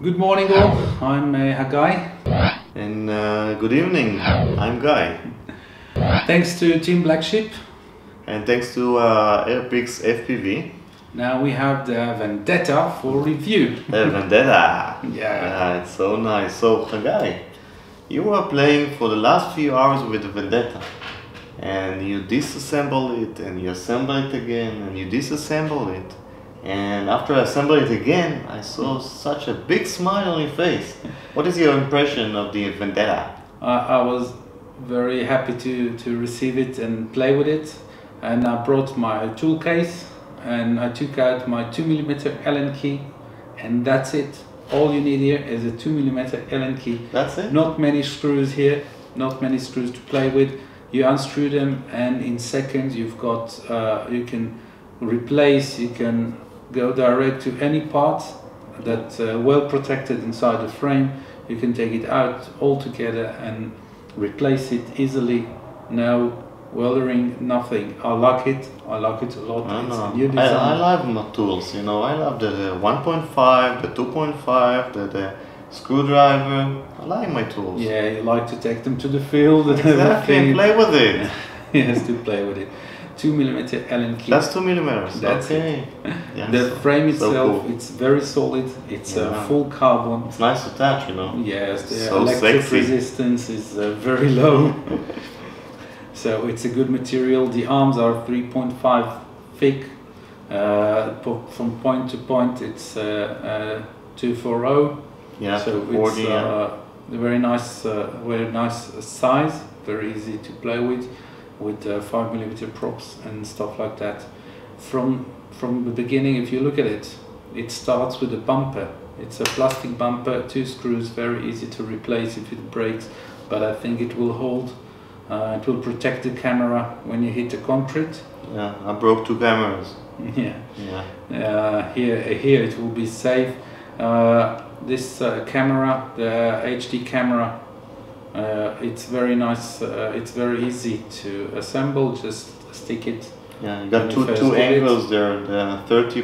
Good morning all, I'm Guy. And good evening, I'm Guy. Thanks to Team Blacksheep. And thanks to Airpix FPV. Now we have the Vendetta for review. Vendetta! Yeah. It's so nice. So, Guy, you were playing for the last few hours with the Vendetta. And you disassemble it, and you assemble it again, and you disassemble it. And after I assembled it again, I saw such a big smile on your face. What is your impression of the Vendetta? I was very happy to receive it and play with it. And I brought my tool case and I took out my 2mm Allen key, and that's it. All you need here is a 2mm Allen key. That's it? Not many screws here, not many screws to play with. You unscrew them and in seconds you've got, you can replace, you can go direct to any part that's well protected inside the frame. You can take it out altogether and replace it easily. No welding, nothing. I like it a lot. It's a new design. I love my tools, you know. I love the 1.5, the 2.5, the screwdriver. I like my tools. Yeah, you like to take them to the field and exactly, and play with it. Yes, to play with it. 2mm Allen key. That's 2mm. That's okay. It. Yes. The frame itself, so cool. It's very solid. It's full carbon. It's nice to touch, you know. Yes, the so electric sexy. resistance is very low. So it's a good material. The arms are 3.5 thick. From point to point, it's 240. Yeah, so 40, it's a very nice size. Very easy to play with 5mm props and stuff like that. From the beginning, if you look at it, it starts with a bumper. It's a plastic bumper, 2 screws, very easy to replace if it breaks, but I think it will hold. It will protect the camera when you hit the concrete. Yeah, I broke 2 cameras. Yeah. Here it will be safe. This camera, the HD camera, it's very nice. It's very easy to assemble. Just stick it. Yeah, you got two angles there. The 30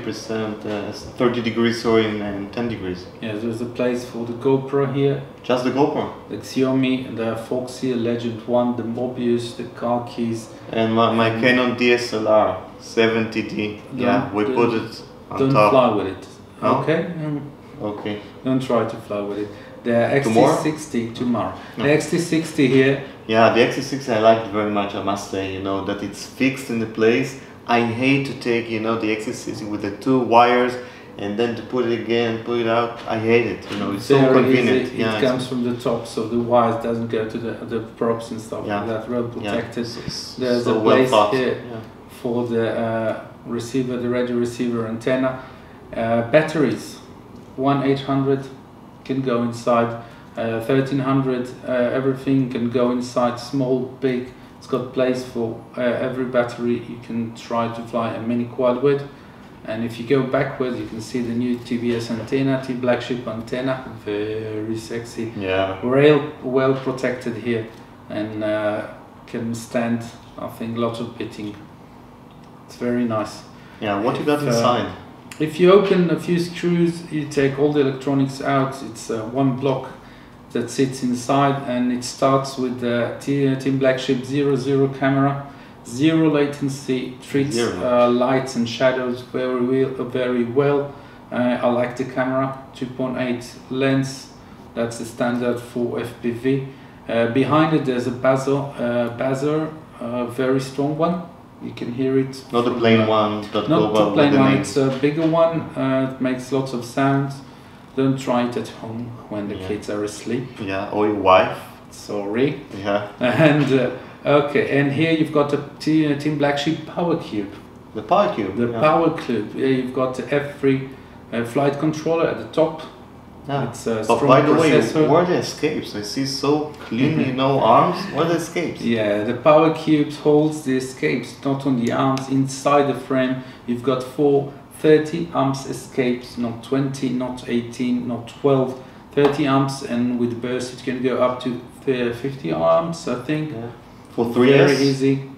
degrees, sorry, and 10 degrees. Yeah, there's a place for the GoPro here. Just the GoPro. The Xiaomi, the Foxy Legend 1, the Mobius, the car keys. And my Canon DSLR 70D. Yeah, we put it on don't top. Fly with it. Oh? Okay. Okay. Don't try to fly with it. The XT60 tomorrow. No. The XT60 here. Yeah, the XT60 I like it very much. I must say, you know, that it's fixed in the place. I hate to take, you know, the XT60 with the 2 wires and then to put it again, put it out. I hate it. You know, it's so convenient. Easy. It comes from the top, so the wires doesn't go to the props and stuff like that. Well protected. There's so a place well here for the receiver, the radio receiver antenna. Batteries. 1-800 can go inside, 1300 everything can go inside, small, big. It's got place for every battery you can try to fly a mini quad with. And if you go backwards, you can see the new TBS antenna, Team Blacksheep antenna, very sexy. Yeah. Well protected here, and can stand, I think, lots of pitting. It's very nice. Yeah, what you got inside? If you open a few screws, you take all the electronics out. It's one block that sits inside, and it starts with the Team Blacksheep 00 camera. 0 latency, treats lights and shadows very well. I like the camera. 2.8 lens, that's the standard for FPV. Behind it there's a buzzer, very strong one. You can hear it. Not the plain one. Not the plain one, it's a bigger one. It makes lots of sounds. Don't try it at home when the kids are asleep. Yeah, or your wife. Sorry. Yeah. And okay, and here you've got the Team Blacksheep Power Cube. The Power Cube? The Power Cube. Yeah, you've got the F3 flight controller at the top. Yeah. It's a but strong by the way, processor. where are the escapes? I see so cleanly no arms. Where are the escapes? Yeah, the Power Cube holds the escapes, not on the arms. Inside the frame, you've got 4 30 amps escapes, not 20, not 18, not 12. 30 amps, and with burst it can go up to 50 amps, I think. Yeah. For 3S? Very easy.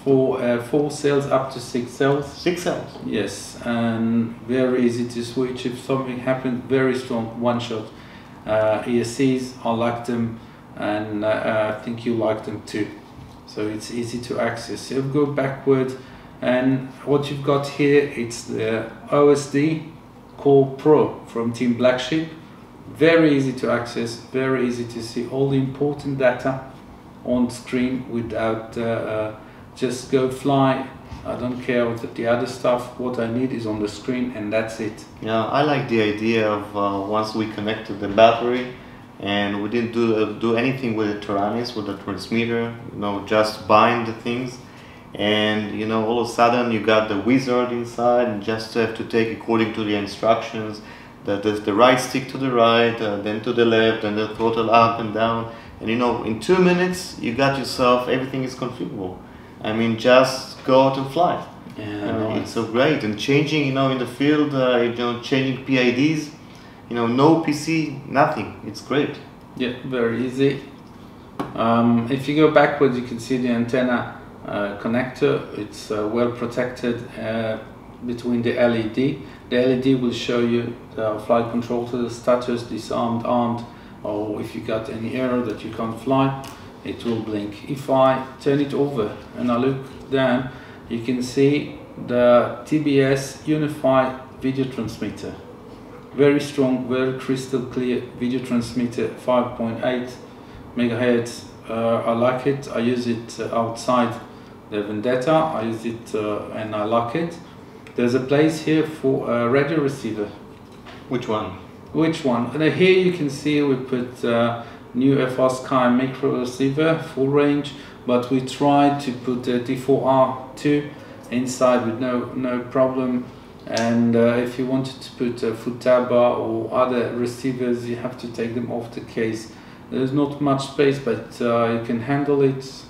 for 4 cells up to 6 cells. 6 cells? Yes, and very easy to switch if something happens. Very strong one-shot ESCs. I like them, and I think you like them too. So it's easy to access. So you go backward, and what you've got here, it's the OSD Core Pro from Team Blacksheep. Very easy to access, very easy to see all the important data on screen without just go fly. I don't care what the other stuff. What I need is on the screen, and that's it. Yeah, I like the idea of once we connected the battery, and we didn't do anything with the Taranis, with the transmitter. You know, just bind the things, and you know, all of a sudden you got the wizard inside, and just have to take according to the instructions. That there's the right stick to the right, then to the left, and the throttle up and down. And you know, in 2 minutes, you got yourself, everything is configurable. I mean, just go out and fly. Yeah, nice. It's so great. And changing, you know, in the field, you know, changing PIDs, you know, no PC, nothing. It's great. Yeah, very easy. If you go backwards, you can see the antenna connector. It's well protected between the LED. The LED will show you the flight control to the status, disarmed, armed, or if you got any error that you can't fly, it will blink. If I turn it over and I look down, you can see the TBS Unified Video Transmitter. Very strong, very crystal clear video transmitter, 5.8 megahertz. I like it. I use it outside the Vendetta. I use it and I like it. There's a place here for a radio receiver. Which one? Which one? And here you can see we put new FR Sky micro receiver, full range, but we tried to put the D4R2 inside with no problem. And if you wanted to put a Futaba or other receivers, you have to take them off the case. There's not much space, but you can handle it.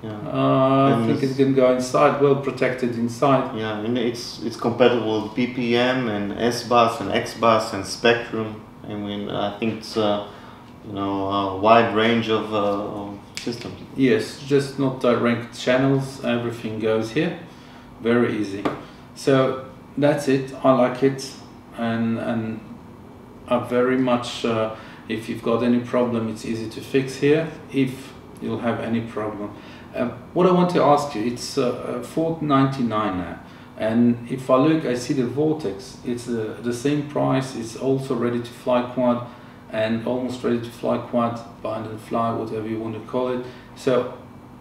Yeah. I think it can go inside, well protected inside. Yeah, and it's compatible with PPM and S-Bus and X-Bus and Spectrum. I mean, I think it's you know, a wide range of systems. Yes, just not direct channels. Everything goes here. Very easy. So that's it. I like it, and I very much. If you've got any problem, it's easy to fix here. If you'll have any problem. What I want to ask you, it's $4.99 now, and if I look, I see the Vortex. It's the same price. It's also ready to fly quad, and almost ready to fly quad, bind and fly, whatever you want to call it. So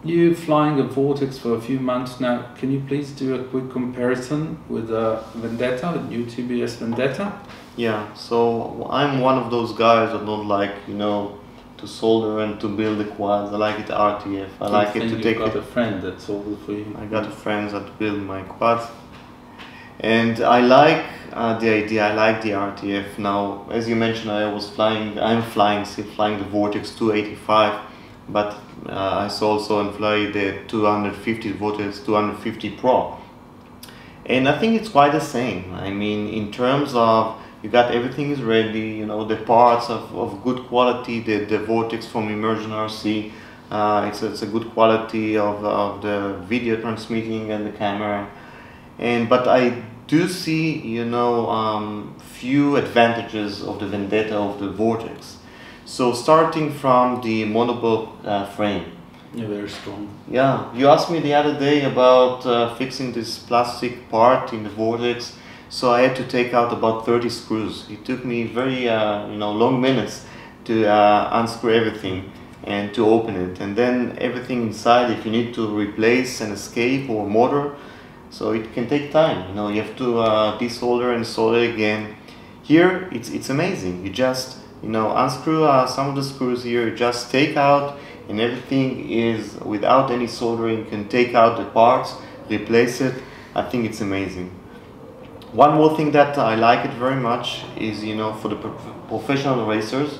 you're flying a Vortex for a few months now. Can you please do a quick comparison with Vendetta, the new TBS Vendetta? Yeah. So I'm one of those guys that don't like, you know, to solder and to build the quads. I like it RTF. I like it to take it. You got a friend that soldered for you. I got a friend that build my quads, and I like the idea. I like the RTF. Now, as you mentioned, I'm flying the Vortex 285, but I also employ the 250 Vortex 250 Pro, and I think it's quite the same. I mean, in terms of you got everything is ready, you know, the parts of good quality, the Vortex from Immersion RC, it's a good quality of the video transmitting and the camera, but I do see, you know, few advantages of the Vendetta, of the Vortex. So starting from the monoblock frame. Yeah, very strong. Yeah, you asked me the other day about fixing this plastic part in the Vortex. So I had to take out about 30 screws. It took me very you know, long minutes to unscrew everything and to open it, and then everything inside, if you need to replace an escape or motor, so it can take time. You know, you have to desolder and solder again. Here it's amazing. You just, you know, unscrew some of the screws here, you just take out, and everything is without any soldering. You can take out the parts, replace it. I think it's amazing. One more thing that I like it very much is, you know, for the professional racers,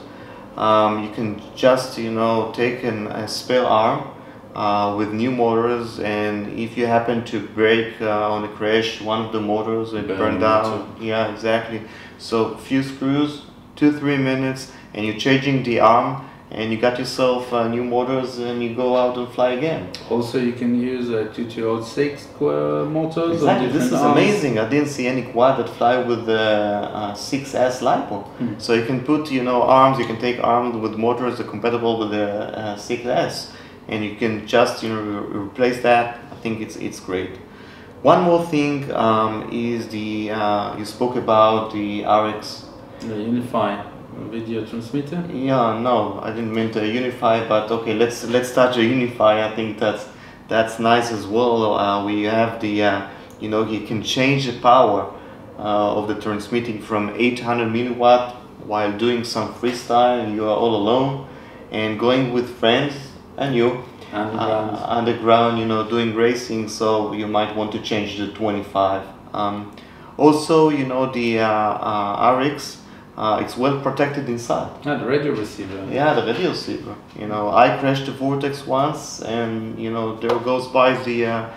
you can just, you know, take a spare arm with new motors, and if you happen to break on a crash one of the motors and burn down, yeah, exactly. So few screws, 2-3 minutes, and you're changing the arm, and you got yourself new motors, and you go out and fly again. Also, you can use 2206 motors. Exactly, on this is different arms. amazing. I didn't see any quad that fly with the 6S LiPo. So you can put, arms. You can take arms with motors that are compatible with the 6S, and you can just, replace that. I think it's great. One more thing is the you spoke about the RX. The Unify video transmitter. Yeah, no, I didn't mean to Unify, but okay, let's touch the Unify. I think that's nice as well. We have the you can change the power of the transmitting from 800 milliwatt while doing some freestyle, and you are all alone, and going with friends and you underground, doing racing. So you might want to change the 25. Also, the RX. It's well protected inside. The radio receiver. Yeah, the radio receiver. I crashed the Vortex once, and there goes by the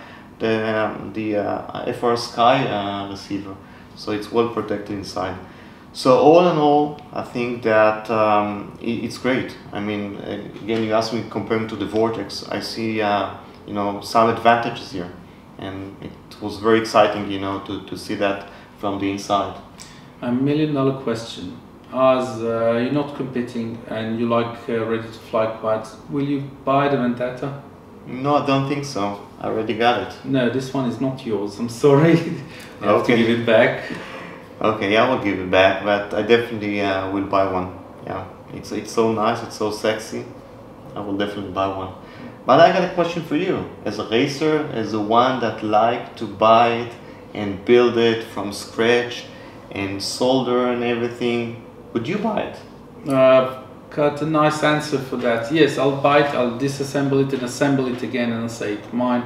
FR Sky receiver. So it's well protected inside. So all in all, I think that it's great. I mean, again, you asked me comparing to the Vortex. I see some advantages here, and it was very exciting, to see that from the inside. $1 million question. As you're not competing and you like ready to fly quads, will you buy the Vendetta? No, I don't think so. I already got it. No, this one is not yours. I'm sorry. You have to give it back. Okay, I will give it back, but I definitely will buy one. Yeah, it's so nice, it's so sexy. I will definitely buy one. But I got a question for you. As a racer, as the one that like to buy it and build it from scratch and solder and everything, would you buy it? Got a nice answer for that. Yes, I'll buy it, I'll disassemble it and assemble it again and say it's mine.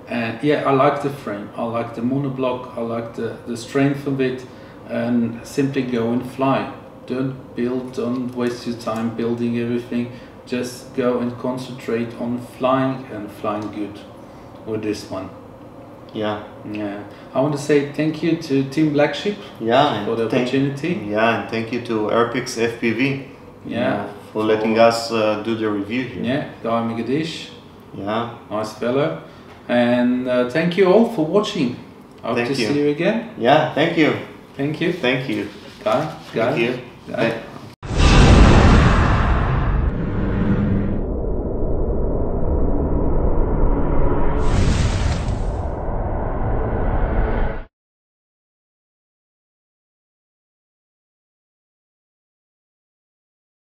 And yeah, I like the frame, I like the monoblock, I like the strength of it, and simply go and fly. Don't waste your time building everything. Just go and concentrate on flying and flying good with this one. Yeah. I want to say thank you to Team Blacksheep for the opportunity. Yeah, and thank you to Airpix FPV. For letting us do the review here. Yeah, Guy Megadish. Yeah. Nice fellow. And thank you all for watching. Hope to see you again. Yeah, thank you. Thank you. Thank you. Guy. Thank you. Guy.